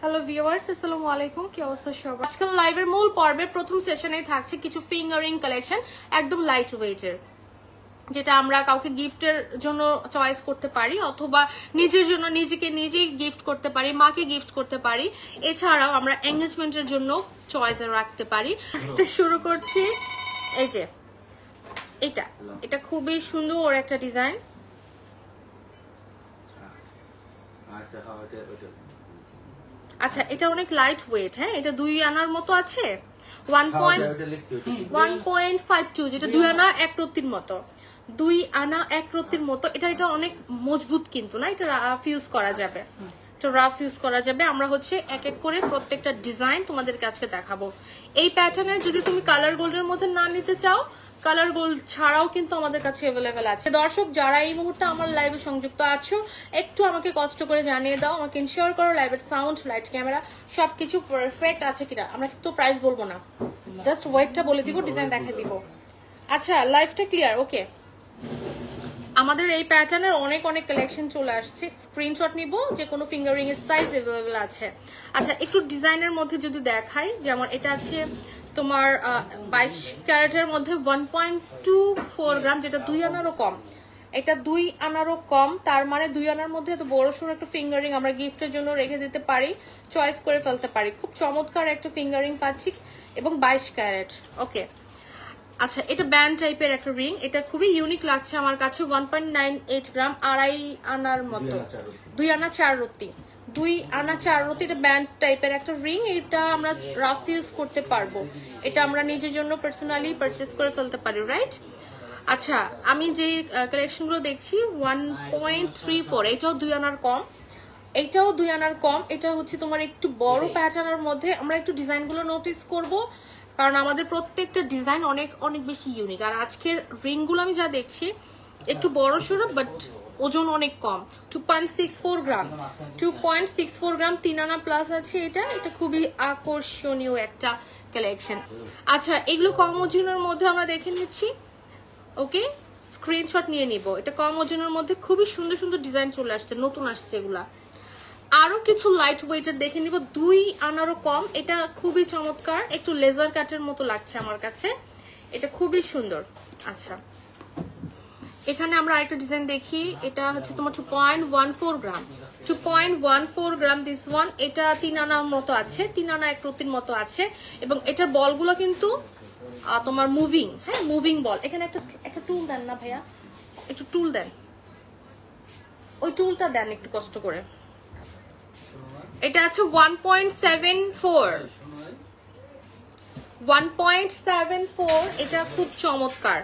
Hello viewers, আসসালামু আলাইকুম। কি অবস্থা সবার? আজকাল লাইভের মূল পর্বের প্রথম সেশনে থাকছে কিছু ফিঙ্গারিং কালেকশন, একদম লাইট ওয়েটের, যেটা আমরা কাউকে গিফটের জন্য চয়েস করতে পারি অথবা নিজের জন্য নিজেকে নিজেই গিফট করতে পারি, মাকে গিফট করতে পারি। এছাড়াও আমরা এঙ্গেজমেন্টের জন্য চয়েস রাখতে পারি। শুরু করছি। এই যে এটা খুবই সুন্দর একটা ডিজাইন। আচ্ছা, এটা অনেক লাইট ওয়েট। হ্যাঁ, এটা 2 আনার মতো আছে, 1.52, যেটা 2 আনা 1 রত্তির মতো, 2 আনা 1 রত্তির মতো। এটা অনেক মজবুত কিন্তু না, এটা রাফ ইউজ করা যাবে, আমরা হচ্ছে এক এক করে প্রত্যেকটা ডিজাইন তোমাদেরকে আজকে দেখাবো। এই প্যাটার্নের যদি তুমি কালার গোল্ডের মধ্যে না নিতে চাও, কালার গোল্ড ছাড়াও কিন্তু আমাদের কাছে অ্যাভেলেবেল আছে। দর্শক যারা এই মুহূর্তে আমার লাইভে সংযুক্ত আছো, একটু আমাকে কষ্ট করে জানিয়ে দাও, আমাকে ইনশিওর করো লাইভের সাউন্ড, লাইট, ক্যামেরা সবকিছু পারফেক্ট আছে কিনা। আমরা কিন্তু প্রাইস বলবো না, জাস্ট ওয়েটটা বলে দিব, ডিজাইন দেখাই দিব। আচ্ছা, লাইভটা ক্লিয়ার? ওকে। আমাদের এই প্যাটার্নের অনেক কালেকশন চলে আসছে, স্ক্রিনশট নিব, যে কোনো ফিঙ্গারিং এর সাইজ অ্যাভেলেবেল আছে। আচ্ছা, একটু ডিজাইনের মধ্যে যদি দেখাই, যেমন এটা আছে তোমার 22 ক্যারেটের মধ্যে 1.24 গ্রাম, যেটা 2 আনারও কম। এটা 2 আনারও কম, তার মানে 2 আনার মধ্যে এত বড় সড়ো একটা ফিঙ্গারিং আমরা গিফটের জন্য রেখে দিতে পারি, চয়েস করে ফেলতে পারি। খুব চমৎকার একটা ফিঙ্গারিং পাচ্ছি, এবং 22 ক্যারেট। ওকে। আচ্ছা, এটা ব্যান্ড টাইপের একটা রিং, এটা খুবই ইউনিক লাগছে আমার কাছে। 1.98 গ্রাম, 2.5 আনার মতো, 2 আনা 4 রত্তি, 2 আনা 4 রত্তি। এটা ব্যান্ড টাইপের একটা রিং, এটা আমরা রাফ ইউজ করতে পারবো, এটা আমরা নিজের জন্য পার্সোনালি পারচেস করে ফেলতে পারি, রাইট? আচ্ছা, আমি যে কালেকশনগুলো দেখছি 1.34, এটাও 2 আনার কম, এটাও 2 আনার কম। এটা হচ্ছে তোমার একটু বড় প্যাটার্নের মধ্যে। আমরা একটু ডিজাইনগুলো নোটিস করব, কারণ আমাদের প্রত্যেকটা ডিজাইন অনেক বেশি ইউনিক। আর আজকের রিংগুলো আমি যা দেখছি একটু বড় সড়ো, বাট ওজন অনেক কম। 2.64 গ্রাম, 2.64 গ্রাম, 3 আনা প্লাস আছে। এটা খুবই আকর্ষণীয় একটা কালেকশন। আচ্ছা, এগুলো কম ওজনের মধ্যে আমরা দেখে নিচ্ছি। ওকে, স্ক্রিনশট নিয়ে নিব। এটা কম ওজনের মধ্যে খুবই সুন্দর ডিজাইন চলে আসছে, নতুন আসছে এগুলা। আরো কিছু লাইট ওয়েটের দেখে নিব, 2 আনারও কম। এটা খুবই চমৎকার, একটু লেজার কাটের মতো লাগছে আমার কাছে, এটা খুবই সুন্দর। আচ্ছা, এখানে আমরা আরেকটা ডিজাইন দেখি, এটা হচ্ছে তোমার 2.14 গ্রাম, 2.14 গ্রাম দিস ওয়ান। এটা 3 আনার মতো আছে, 3 আনা 1 রত্তির মতো আছে, এবং এটার বলগুলো কিন্তু তোমার মুভিং। হ্যাঁ, মুভিং বল। এখানে একটা টুল দেন না ভাইয়া, একটু টুল দেন, ওই টুলটা দেন একটু কষ্ট করে। এটা আছে 1.74, এটা খুব চমৎকার।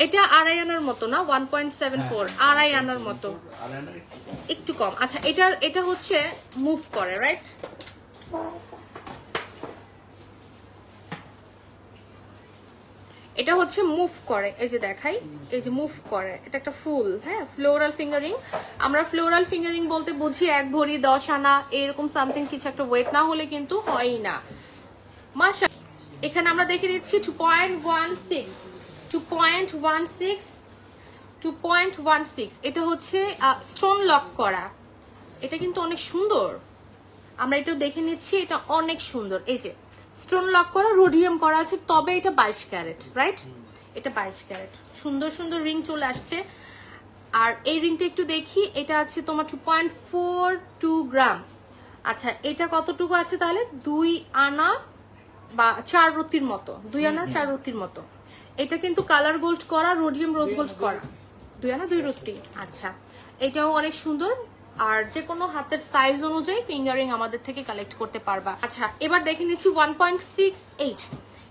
এটা 2.5 আনার মতো না, 1.74, 2.5 আনার মতো, একটু কম। আচ্ছা, এটা হচ্ছে মুভ করে, রাইট? এটা হচ্ছে মুভ করে, এই যে দেখাই, এই যে মুভ করে। এটা একটা ফুল, হ্যাঁ, ফ্লোরাল ফিঙ্গারিং। আমরা ফ্লোরাল ফিঙ্গারিং বলতে বুঝি 1 ভরি 10 আনা এরকম সামথিং কিছু একটা ওয়েট না হলে কিন্তু হয়ই না। মাশাআল্লাহ, এখানে আমরা দেখে নিচ্ছি 2.16। এটা হচ্ছে স্টোন লক করা, এটা কিন্তু অনেক সুন্দর। আমরা এটাও দেখে নিচ্ছি, এটা অনেক সুন্দর। এই যে স্টোন লক করা, রোডিয়াম করা আছে, তবে এটা 22 ক্যারেট, রাইট? এটা 22 ক্যারেট। সুন্দর রিং চলে আসছে। আর এই রিংটা একটু দেখি, এটা আছে তোমার 2.42 গ্রাম। আচ্ছা, এটা কতটুকু আছে তাহলে? 2 আনা বা 4 রত্তির মতো, 2 আনা 4 রত্তির মতো। এটা কিন্তু কালার গোল্ড করা, রোডিয়াম রোজ গোল্ড করা, 2 আনা 2 রত্তি। আচ্ছা, এটাও অনেক সুন্দর। আর যে কোনো হাতের সাইজ অনুযায়ী ফিঙ্গারিং আমাদের থেকে কালেক্ট করতে পারবা। আচ্ছা, এবার দেখে নিচ্ছি 1.68।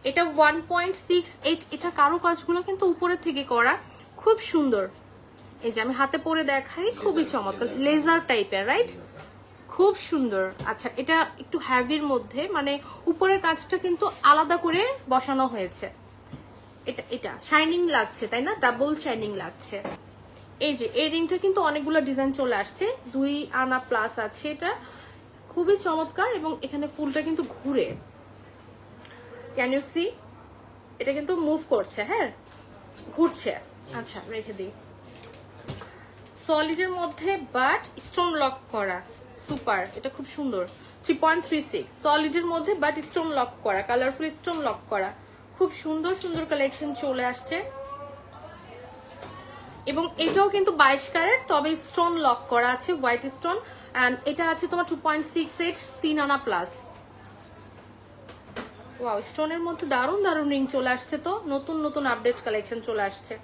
এটা 1.68। এটা কারো কাজগুলো কিন্তু উপরের থেকে করা, খুব সুন্দর। এই যে আমি হাতে পরে দেখাই, খুবই চমৎকার, লেজার টাইপের, রাইট? খুব সুন্দর। আচ্ছা, এটা একটু হ্যাভির মধ্যে, মানে উপরের কাজটা কিন্তু আলাদা করে বসানো হয়েছে। এটা শাইনিং লাগছে, তাই না? ডাবল শাইনিং লাগছে। এই যে এই রিংটা কিন্তু অনেকগুলো ডিজাইন চলে আসছে, 2 আনা প্লাস আছে। এটা খুবই চমৎকার, এবং এখানে ফুলটা কিন্তু ঘুরে, ক্যান ইউ সি? এটা কিন্তু মুভ করছে, হ্যাঁ, ঘুরছে। আচ্ছা, রেখে দিই। সলিডের মধ্যে বাট স্টোন লক করা, সুপার, এটা খুব সুন্দর। 3.36 সলিডের মধ্যে বাট স্টোন লক করা, কালারফুল স্টোন লক করা, খুব সুন্দর সুন্দর কালেকশন চলে আসছে। এবং এটাও কিন্তু 22 ক্যারেট, তবে স্টোন লক করা আছে, হোয়াইট স্টোন। এন্ড এটা আছে তোমার 2.68 3 আনা প্লাস। ওয়াও, স্টোনের মধ্যে দারুণ দারুণ রিং চলে আসছে। তো নতুন নতুন আপডেট কালেকশন চলে আসছে।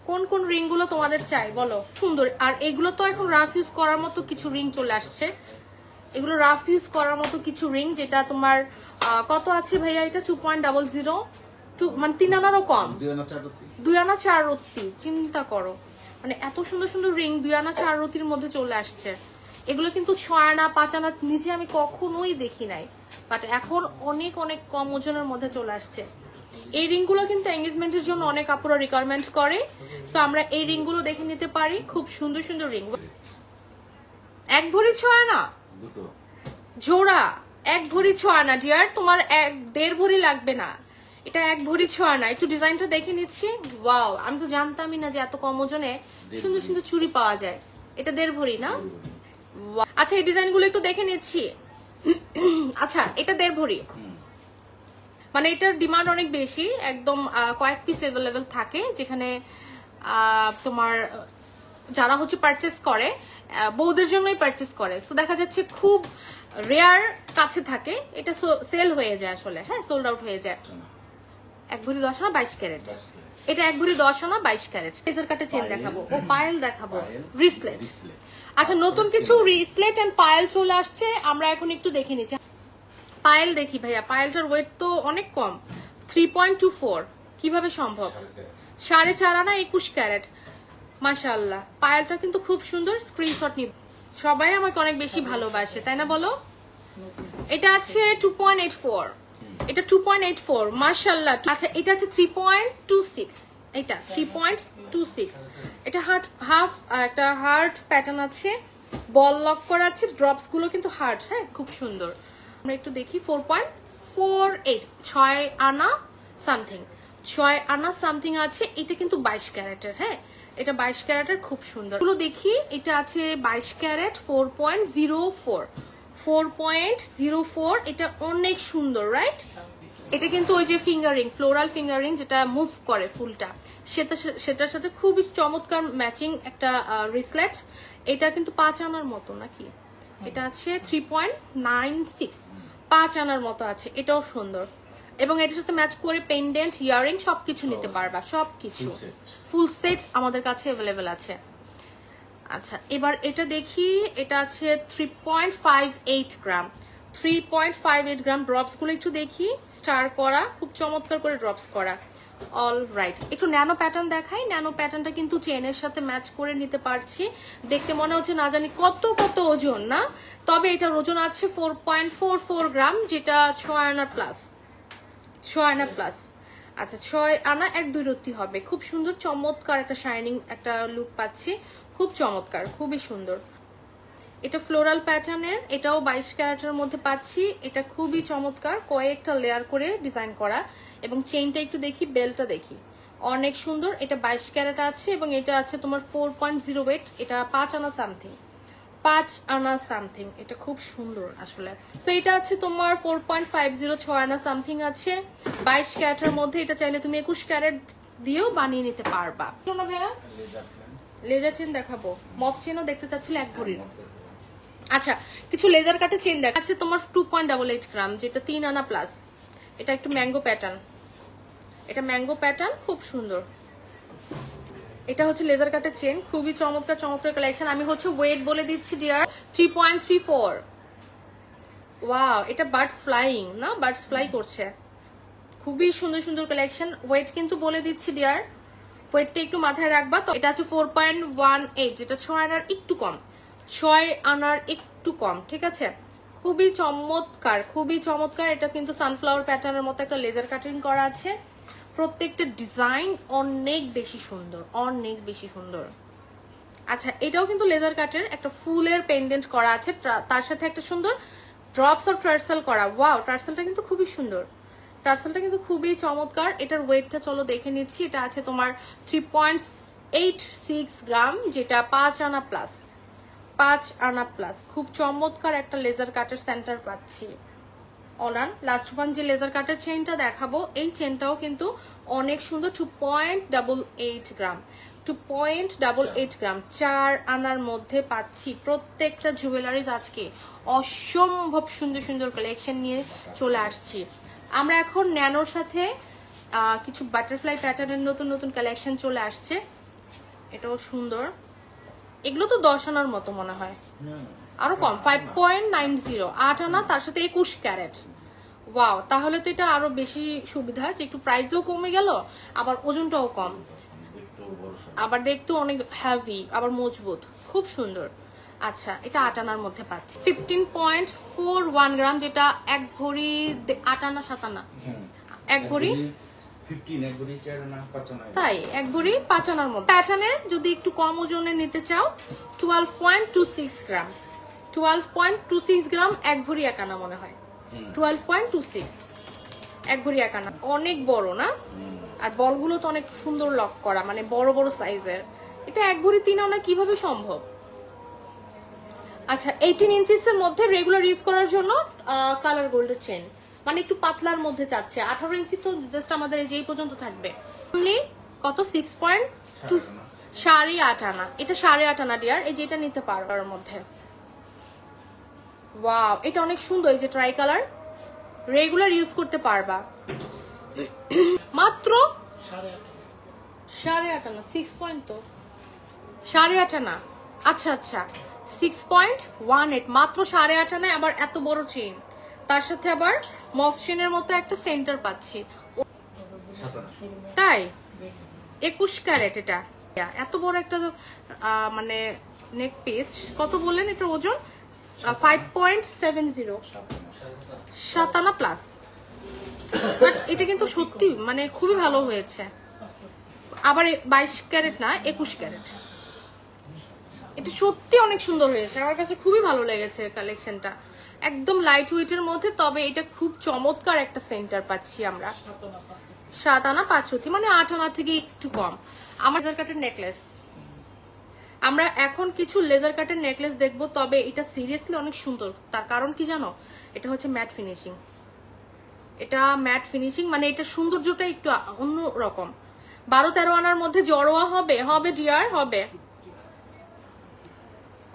কোন কোন রিং গুলো তোমাদের চাই বলো? সুন্দর। আর এগুলো তো এখন রাফ ইউজ করার মতো কিছু রিং চলে আসছে, এগুলো রাফ ইউজ করার মতো কিছু রিং, যেটা তোমার কত আছে ভাইয়া? এটা 2.00 মানে 3 আনারও কম, 2 আনা 4 রত্তি। চিন্তা করো, মানে এত সুন্দর সুন্দর রিং 2 আনা 4 রত্তির মধ্যে চলে আসছে। এগুলো কিন্তু 6 আনা 5 আনা নিচে আমি কখনোই দেখি নাই, বাট এখন অনেক অনেক কম ওজনের মধ্যে চলে আসছে। এই রিংগুলো কিন্তু এঙ্গেজমেন্টের জন্য অনেক আপুরা রিকোয়ারমেন্ট করে, সো আমরা এই রিংগুলো দেখে নিতে পারি। খুব সুন্দর সুন্দর রিং। 1 ভরি 6 আনা জোড়া, 1 ভরি 6 আনা ডিয়ার, তোমার 1.5 ভরি লাগবে না, এটা 1 ভরি 6 আনা। একটু ডিজাইনটা দেখে নিচ্ছি। ওয়াও, আমি তো জানতামই না যে এত কম ওজনে সুন্দর সুন্দর চুড়ি পাওয়া যায়। এটা 1.5 ভরি না? আচ্ছা, এই ডিজাইনগুলো একটু দেখে নিচ্ছি। আচ্ছা, এটা 1.5 ভরি, মানে এটার ডিমান্ড অনেক বেশি, একদম কয়েক পিস অ্যাভেলেবেল থাকে, যেখানে তোমার যারা হচ্ছে পারচেস করে বউদের জন্যই পারচেস করে, সো দেখা যাচ্ছে খুব রেয়ার কাছে থাকে, এটা সেল হয়ে যায় আসলে। হ্যাঁ, সোল্ড আউট হয়ে যায়। 1 ভরি 10 আনা 22 ক্যারেট, এটা 1 ভরি 10 আনা 22 ক্যারেট। লেজার কাটে চেন দেখাবো, ও পায়েল দেখাবো, রিসলেট। আচ্ছা, নতুন কিছু রিসলেট এন্ড পায়েল চলে আসছে, আমরা এখন একটু দেখে নিচ্ছি। পায়েল দেখি ভাইয়া, পায়েলটার ওয়েট তো অনেক কম, 3.24। কিভাবে সম্ভব? 4.5 আনা 21 ক্যারেট। মাশাআল্লাহ, পায়েলটা কিন্তু খুব সুন্দর। স্ক্রিনশট নিব, সবাই আমাকে অনেক বেশি ভালোবাসে, তাই না বলো? এটা আছে 2.84, এটা 2.84। মাশাআল্লাহ। আচ্ছা, এটা আছে 3.26, এটা 3.26। এটা হাফ একটা হার্ট প্যাটার্ন আছে, বল লক করা আছে, ড্রপস গুলো কিন্তু হার্ট। হ্যাঁ, খুব সুন্দর। আমরা একটু দেখি। 4.48, 6 আনা সামথিং, 6 আনা সামথিং আছে। এটা কিন্তু 22 ক্যারেটের। হ্যাঁ, এটা 22 ক্যারেটের, খুব সুন্দর। এগুলো দেখি। এটা আছে 22 ক্যারেট, 4.04, 4.04। এটা অনেক সুন্দর, রাইট? এটা কিন্তু ওই যে ফিঙ্গারিং, ফ্লোরাল ফিঙ্গারিং যেটা মুভ করে ফুলটা, সেটার সাথে খুবই চমৎকার ম্যাচিং একটা রিসলেট। এটা কিন্তু 5 আনার মতো নাকি? এটা আছে 3.96, 5 আনার মতো আছে। এটাও সুন্দর, এবং এটার সাথে ম্যাচ করে পেন্ডেন্ট, ইয়ারিং সবকিছু নিতে পারবা, সবকিছু ফুল সেট আমাদের কাছে অ্যাভেলেবেল আছে। আচ্ছা, এবার এটা দেখি। এটা আছে 3.58 গ্রাম, 3.58 গ্রাম। ড্রপস গুলো একটু দেখি, স্টার করা, খুব চমৎকার করে ড্রপস করা। অল রাইট, একটু ন্যানো প্যাটার্ন দেখাই। ন্যানো প্যাটার্নটা কিন্তু চেনের সাথে ম্যাচ করে নিতে পারছি। দেখতে মনে হচ্ছে না জানি কত কত ওজন না, তবে এটার ওজন আছে 4.44 গ্রাম, যেটা 6 আনা প্লাস, 6 আনা প্লাস। আচ্ছা, 6 আনা 1-2 রত্তি হবে। খুব সুন্দর চমৎকার একটা শাইনিং একটা লুক পাচ্ছি, খুব চমৎকার, খুবই সুন্দর। এটা ফ্লোরাল প্যাটার্নের, এটাও 22 ক্যারেটের মধ্যে পাচ্ছি। এটা খুবই চমৎকার, কয়েকটা লেয়ার করে ডিজাইন করা। এবং চেইনটা একটু দেখি, বেলটা দেখি, অনেক সুন্দর। এটা 22 ক্যারেট আছে, এবং এটা আছে তোমার 4.08, এটা 5 আনা সামথিং, 5 আনা সামথিং। এটা খুব সুন্দর আসলে। সো এটা আছে তোমার 4.50, 6 আনা সামথিং আছে 22 ক্যারেটের মধ্যে। এটা চাইলে তুমি 21 ক্যারেট দিয়েও বানিয়ে নিতে পারবা। ভাইয়া লেজার চেন দেখাবো, মফ চেনও দেখতে চাচ্ছিল 1 ভরির। আচ্ছা, কিছু লেজার কাটে চেন দেখা আছে তোমার 2.88 গ্রাম, যেটা 3 আনা প্লাস। এটা একটু ম্যাঙ্গো প্যাটার্ন, এটা ম্যাঙ্গো প্যাটার্ন, খুব সুন্দর। এটা হচ্ছে লেজার কাটের চেন, খুবই চমৎকার চমৎকার কালেকশন। আমি হচ্ছে ওয়েট বলে দিচ্ছি ডিয়ার, 3.34। ওয়াও, এটা বার্ডস ফ্লাইং না, বার্ডস ফ্লাই করছে। খুবই সুন্দর সুন্দর কালেকশন। ওয়েট কিন্তু বলে দিচ্ছি ডিয়ার, ওয়েটটা একটু মাথায় রাখবা। তো এটা আছে 4.18, যেটা 6 আনার একটু কম, 6 আনার একটু কম। ঠিক আছে, খুবই চমৎকার, খুবই চমৎকার। এটা কিন্তু সানফ্লাওয়ার প্যাটার্নের মতো একটা লেজার কাটিং করা আছে। প্রত্যেকটা ডিজাইন অনেক বেশি সুন্দর, অনেক বেশি সুন্দর। আচ্ছা, এটাও কিন্তু লেজার কাটের, একটা ফুলের পেন্ডেন্ট করা আছে, তার সাথে একটা সুন্দর ড্রপস অফ টার্সেল করা। ওয়াও, টার্সেলটা কিন্তু খুবই সুন্দর, টার্সেলটা কিন্তু খুবই চমৎকার। এটার ওয়েটটা চলো দেখে নিচ্ছি। এটা আছে তোমার 3.86 গ্রাম, যেটা 5 আনা প্লাস, 5 আনা প্লাস, খুব চমৎকার একটা লেজার কাটের সেন্টার পাচ্ছি। অনান লাস্ট ওয়ান যে লেজার কাটের চেইনটা দেখাবো, এই চেইনটাও কিন্তু অনেক সুন্দর। 2.88 গ্রাম, 2.88 গ্রাম, 4 আনার মধ্যে পাচ্ছি। প্রত্যেকটা জুয়েলারিজ আজকে অসম্ভব সুন্দর সুন্দর কালেকশন নিয়ে চলে আসছি আমরা। এখন ন্যানোর সাথে কিছু বাটারফ্লাই প্যাটার্নের নতুন নতুন কালেকশন চলে আসছে, এটাও সুন্দর। এগুলো তো 10 আনার মতো মনে হয়, আরো কম, 5.90, 8 আনা, তার সাথে 21 ক্যারেট। ওয়াও, তাহলে তো এটা আরো বেশি সুবিধা, যে একটু প্রাইসও কমে গেল, আবার ওজনটাও কম, আবার দেখতেও অনেক হেভি, আবার মজবুত, খুব সুন্দর। আচ্ছা, এটা 8 আনার মধ্যে পাচ্ছি। 15.41 গ্রাম, যেটা 1 ভরি 8 আনা 7 আনা, 1 ভরি 15, তাই 1 ভরি 5 আনার মধ্যে। প্যাটার্নের যদি একটু কম ওজনে নিতে চাও 12.26 গ্রাম, 12.26 গ্রাম, 1 ভরি 1 আনা মনে হয়, 12.26, 1 ভরি 1 আনা। অনেক বড় না, আর বলগুলো তো অনেক সুন্দর লক করা, মানে বড় বড় সাইজের। এটা 1 ভরি 3 আনা কিভাবে সম্ভব? আচ্ছা, 18 ইঞ্চিসের মধ্যে রেগুলার ইউজ করার জন্য কালার গোল্ডের চেন, মানে একটু পাতলার মধ্যে চাচ্ছে। 18 ইঞ্চি তো জাস্ট আমাদের এই পর্যন্ত থাকবে। কত? 6.2, 8.5 আনা। এটা 8.5 আনা ডিয়ার, এই যে এটা নিতে পারবার মধ্যে। ওয়াও, এটা অনেক সুন্দর। এই যে ট্রাই কালার, রেগুলার ইউজ করতে পারবা। মাত্র 8.5 আনা, 6 পয়েন্ট তো 8.5 আনা। আচ্ছা আচ্ছা, 6.18, মাত্র 8.5 আনা। আবার এত বড় চেইন, তার সাথে আবার মফ চেইনের মতো একটা সেন্টার পাচ্ছি। তাই 21 ক্যারেট। এটা এত বড় একটা মানে নেক পিস। কত বললেন এটার ওজন? 5.70, 7 আনা প্লাস। বাট এটা কিন্তু সত্যি মানে খুবই ভালো হয়েছে। আবার 22 ক্যারেট না, 21 ক্যারেট। এটা সত্যি অনেক সুন্দর হয়েছে, আমার কাছে খুবই ভালো লেগেছে কালেকশনটা। একদম লাইট ওয়েটের মধ্যে, তবে এটা খুব চমৎকার একটা সেন্টার পাচ্ছি আমরা। 7 আনা 5 সুতি, মানে 8 আনা থেকে একটু কম। আমার লেজার কাটের নেকলেস, আমরা এখন কিছু লেজার কাটের নেকলেস দেখবো, তবে এটা সিরিয়াসলি অনেক সুন্দর। তার কারণ কি জানো? এটা হচ্ছে ম্যাট ফিনিশিং। এটা ম্যাট ফিনিশিং, মানে এটা সৌন্দর্যটা একটু অন্য রকম। 12-13 আনার মধ্যে জড়োয়া হবে, হবে ডিয়ার, হবে।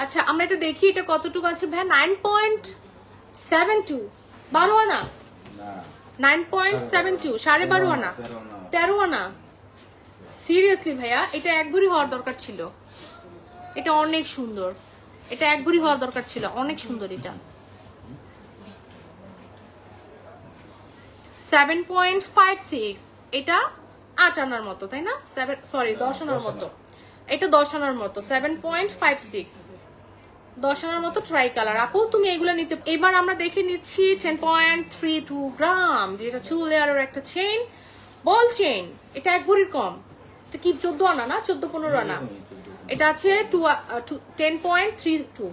আচ্ছা, আমরা এটা দেখি এটা কতটুকু আছে ভাই। 9.72, 12 আনা, 9.72, 12.5 আনা, 13 আনা। সিরিয়াসলি ভাইয়া, এটা 1 ভরি হওয়ার দরকার ছিল। এটা অনেক সুন্দর, এটা 1 ভরি হওয়ার দরকার ছিল, অনেক সুন্দর। এটা 7.56, এটা 8 আনার মতো, তাই না? 10 আনার মতো। এটা 10 আনার মতো, 7.56, 10 আনার মতো ট্রাই কালার। আপু তুমি এগুলো নিতে। এবার আমরা দেখে নিচ্ছি 10.32 গ্রাম, যেটা 2 লেয়ারের একটা চেইন, বল চেইন। এটা 1 ভরির কম। এটা কি 14 আনা না 14-15 আনা? এটা আছে 10.32,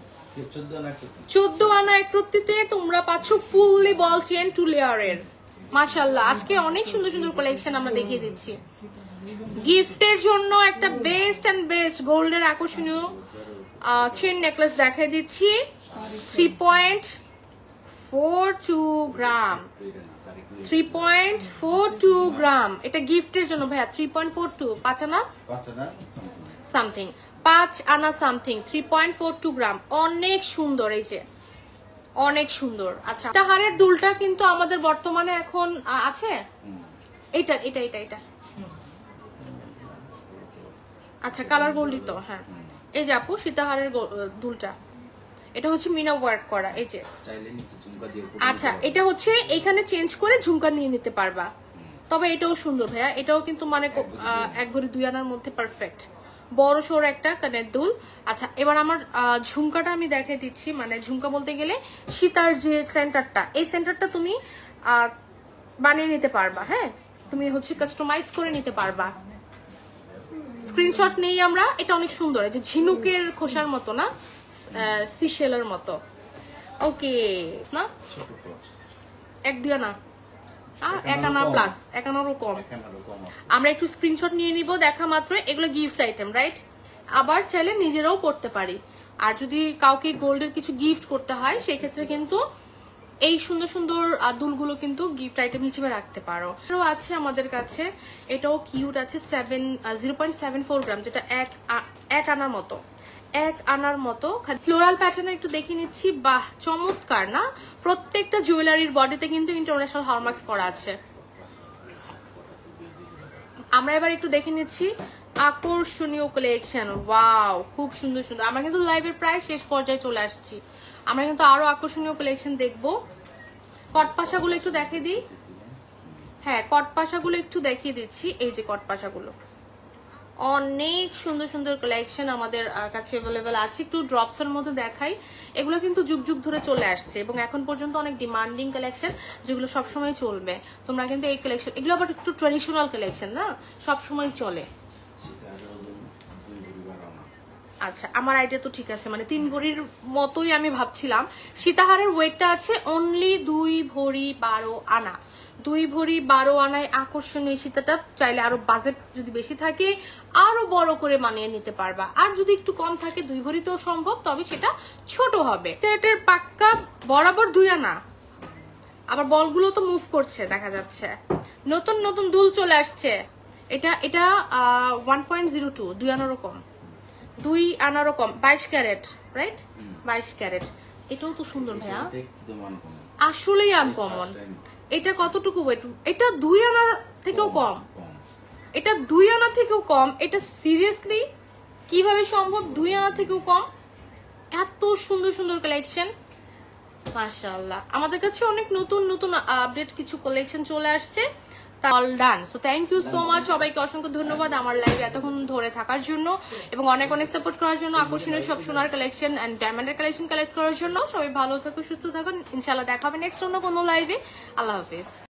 14 আনা একরত্তিতে তোমরা পাচ্ছ ফুললি বল চেইন 2 লেয়ারের। মাশাআল্লাহ, আজকে অনেক সুন্দর সুন্দর কালেকশন আমরা দেখিয়ে দিচ্ছি। গিফটের জন্য একটা বেস্ট এন্ড বেস্ট গোল্ডের আকর্ষণীয় চেইন নেকলেস দেখাই দিচ্ছি। 3.42 গ্রাম, 3.42 গ্রাম। এটা গিফটের জন্য ভাইয়া। 3.42, 5 আনা সামথিং, 5 আনা সামথিং, 3.42 গ্রাম। অনেক সুন্দর, এই যে অনেক সুন্দর। আচ্ছা, তাহারের দুলটা কিন্তু আমাদের বর্তমানে এখন আছে। এটা এটা এটা এটা আচ্ছা, কালার গোল্ডই তো। হ্যাঁ, এই যে আপু সীতাহারের দুলটা, এটা হচ্ছে মিনা ওয়ার্ক করা। এই যে আচ্ছা, এটা হচ্ছে এখানে চেঞ্জ করে ঝুমকা নিয়ে নিতে পারবা। তবে এটাও সুন্দর ভাইয়া, এটাও কিন্তু মানে 1 ভরি 2 আনার মধ্যে পারফেক্ট, বড় সর একটা কানের দুল। আচ্ছা, এবার আমার ঝুমকাটা আমি দেখাই দিচ্ছি। মানে ঝুমকা বলতে গেলে সীতার যে সেন্টারটা, এই সেন্টারটা তুমি বানিয়ে নিতে পারবা। হ্যাঁ, তুমি হচ্ছে কাস্টমাইজ করে নিতে পারবা। স্ক্রিনশট নেই আমরা। এটা অনেক সুন্দর, এই যে ঝিনুকের খোসার মতো না, সিশেলের মতো। ওকে না, 1-2 আনা, 1 আনা প্লাস, 1 আনারও কম। আমরা একটু স্ক্রিনশট নিয়ে নিব দেখা মাত্র। এগুলো গিফট আইটেম, রাইট? আবার চাইলে নিজেরাও পড়তে পারি। আর যদি কাউকে গোল্ডের কিছু গিফট করতে হয় সেই ক্ষেত্রে কিন্তু এই সুন্দর সুন্দর দুলগুলো কিন্তু গিফট আইটেম হিসেবে রাখতে পারো। আরো আছে আমাদের কাছে, এটাও কিউট আছে 0.74 গ্রাম, যেটা এক আনার মতো, এক আনার মতো। ফ্লোরাল প্যাটার্ন একটু দেখে নিচ্ছি, বাহ চমৎকার না? প্রত্যেকটা জুয়েলারির বডিতে কিন্তু ইন্টারন্যাশনাল হলমার্কস করা আছে। আমরা এবার একটু দেখে নিচ্ছি আকর্ষণীয় কালেকশন। ওয়াও, খুব সুন্দর সুন্দর। আমরা কিন্তু লাইভের প্রায় শেষ পর্যায়ে চলে আসছি, আমরা কিন্তু আরো আকর্ষণীয় কালেকশন দেখবো। কটপাশাগুলো একটু দেখিয়ে দিই। হ্যাঁ, কটপাশাগুলো একটু দেখিয়ে দিচ্ছি। এই যে কটপাশাগুলো, অনেক সুন্দর সুন্দর কালেকশন আমাদের কাছে অ্যাভেলেবেল আছে। একটু ড্রপস এর মধ্যে দেখাই। এগুলো কিন্তু যুগ যুগ ধরে চলে আসছে এবং এখন পর্যন্ত অনেক ডিমান্ডিং কালেকশন, যেগুলো সবসময় চলবে। তোমরা কিন্তু এই কালেকশন, এগুলো আবার একটু ট্রেডিশনাল কালেকশন না, সবসময় চলে। আচ্ছা, আমার আইডিয়া তো ঠিক আছে, মানে 3 ভরির মতোই আমি ভাবছিলাম। সীতাহারের ওয়েটটা আছে অনলি 2 ভরি 12 আনা। 2 ভরি 12 আনায় আকর্ষণীয় সীতাটা চাইলে আরো বাজেট যদি বেশি থাকে আরো বড় করে মানিয়ে নিতে পারবা। আর যদি একটু কম থাকে 2 ভরিতেও সম্ভব, তবে সেটা ছোট হবে। এটার পাক্কা বরাবর 2 আনা। আবার বলগুলো তো মুভ করছে দেখা যাচ্ছে। নতুন নতুন দুল চলে আসছে। এটা 1.02, 2 আনারও কম, 2 আনারও কম, 22 ক্যারেট, রাইট? 22 ক্যারেট। এটাও তো সুন্দর ভাইয়া, আসলেই আনকমন। এটা কতটুকু ওয়েট? এটা 2 আনার থেকেও কম, এটা 2 আনা থেকেও কম। এটা সিরিয়াসলি কিভাবে সম্ভব 2 আনা থেকেও কম? এত সুন্দর সুন্দর কালেকশন, মাশাআল্লাহ। আমাদের কাছে অনেক নতুন নতুন আপডেট কিছু কালেকশন চলে আসছে। All done. So thank you so much, সবাইকে অসংখ্য ধন্যবাদ আমার লাইভে এতক্ষণ ধরে থাকার জন্য এবং অনেক অনেক সাপোর্ট করার জন্য, আকর্ষণীয় সব সোনার কালেকশন এন্ড ডায়মন্ডের কালেকশন কালেক্ট করার জন্য। সবাই ভালো থাকো, সুস্থ থাকুন, ইনশাআল্লাহ দেখা হবে নেক্সট অন্য কোনো লাইভে। আল্লাহ হাফেজ।